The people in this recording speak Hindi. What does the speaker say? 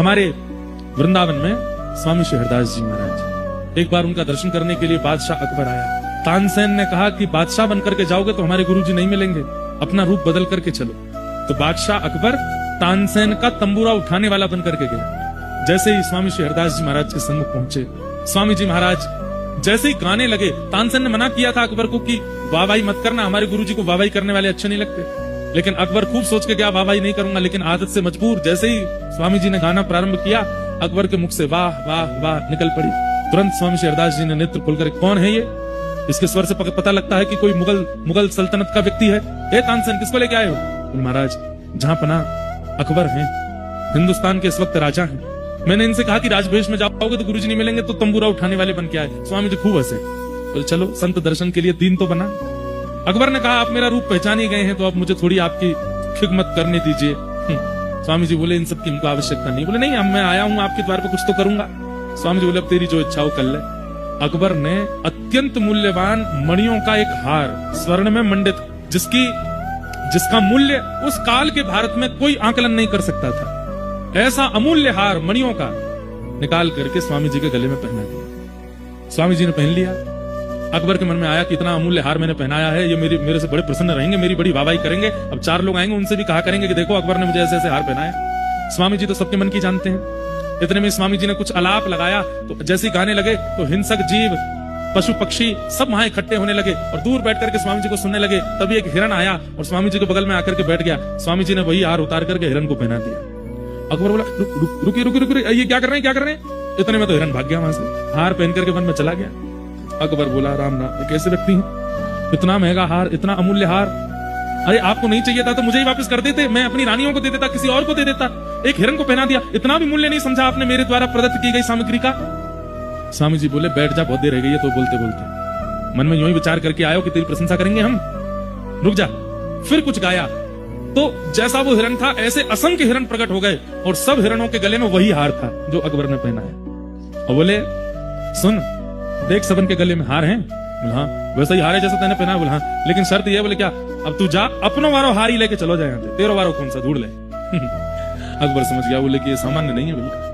हमारे वृंदावन में स्वामी श्री हरदास जी महाराज, एक बार उनका दर्शन करने के लिए बादशाह अकबर आया। तानसेन ने कहा कि बादशाह बनकर के जाओगे तो हमारे गुरुजी नहीं मिलेंगे, अपना रूप बदल करके चलो। तो बादशाह अकबर तानसेन का तंबूरा उठाने वाला बनकर के गया। जैसे ही स्वामी श्री हरदास जी महाराज के सम्मुख पहुंचे, स्वामी जी महाराज जैसे ही गाने लगे, तानसेन ने मना किया था अकबर को कि वाहवाही मत करना, हमारे गुरुजी को वाहवाही करने वाले अच्छे नहीं लगते। लेकिन अकबर खूब सोच के गया वाहवाही नहीं करूंगा, लेकिन आदत से मजबूर जैसे ही स्वामी जी ने गाना प्रारंभ किया, अकबर के मुख से वाह वाह वाह निकल पड़ी। तुरंत स्वामी श्री हरदास जी ने नेत्र खोलकर, कौन है ये? इसके स्वर से पता लगता है कि कोई मुगल सल्तनत का व्यक्ति है। ए तानसेन, किसको लेके आए हो? महाराज, जहां पना अकबर हैं, हिंदुस्तान के इस वक्त राजा हैं। मैंने इनसे कहा कि राजवेश में जाओगे तो गुरुजी नहीं मिलेंगे, तो तंबूरा उठाने वाले बन के आए। स्वामी जी खूब हंसे, तो चलो संत दर्शन के लिए दीन तो बना। अकबर ने कहा, आप मेरा रूप पहचान ही गए हैं तो आप मुझे थोड़ी आपकी खिदमत करने दीजिए। स्वामी जी बोले, इन सब की हमको आवश्यकता नहीं। बोले, नहीं, अब मैं आया हूं आपके द्वार पर, कुछ तो करूंगा। स्वामी जी बोले, अब तेरी जो इच्छा हो कर ले। अकबर ने अत्यंत मूल्यवान मणियों का एक हार, स्वर्ण में मंडित, जिसका मूल्य उस काल के भारत में कोई आकलन नहीं कर सकता था, ऐसा अमूल्य हार मणियों का निकाल करके स्वामी जी के गले में पहना दिया। स्वामी जी ने पहन लिया। अकबर के मन में आया कि इतना अमूल्य हार मैंने पहनाया है, ये मेरे से बड़े प्रसन्न रहेंगे, मेरी बड़ी वाहवाही करेंगे। अब 4 लोग आएंगे, उनसे भी कहा करेंगे कि देखो अकबर ने मुझे ऐसे ऐसे हार पहनाया। स्वामी जी तो सबके मन की जानते हैं। इतने में स्वामी जी ने कुछ अलाप लगाया, तो जैसे ही गाने लगे तो हिंसक जीव, पशु पक्षी सब वहां इकट्ठे होने लगे और दूर बैठ करके स्वामी जी को सुनने लगे। तभी एक हिरण आया और स्वामी जी के बगल में आकर के बैठ गया। स्वामी जी ने वही हार उतार करके हिरण को पहना दिया। अकबर बोला, रुकिए, ये क्या कर रहे हैं? इतने में तो हिरण भाग गया वहां से, हार पहन करके वन में चला गया। अकबर बोला, राम राम, कैसे व्यक्ति हैं? इतना महंगा हार, इतना अमूल्य हार, अरे आपको नहीं चाहिए था तो मुझे ही वापस कर देते, मैं अपनी रानियों को दे देता, किसी और को दे देता। एक हिरण को पहना दिया, इतना भी मूल्य नहीं समझा आपने मेरे द्वारा प्रदत्त की गई सामग्री का। स्वामी जी बोले, बैठ जा, बहुत देर रह गई है तो बोलते बोलते। मन में यूं ही विचार करके आयो कि तेरी प्रशंसा करेंगे हम, रुक जा। फिर कुछ गाया तो जैसा वो हिरण था ऐसे असंख्य हिरण प्रकट हो गए और सब हिरणों के गले में वही हार था जो अकबर ने पहना है। और बोले, सुन देख, सबन के गले में हार है। हाँ, वैसा ही हार है जैसा तैने पहना है। बोला, हाँ, लेकिन शर्त ये। बोले, क्या? अब तू जा, अपनो वारो हार ही लेके चलो जाए, 13 वारो कौन सा ढूंढ ले। अकबर समझ गया, बोले कि ये सामान्य नहीं है भैया।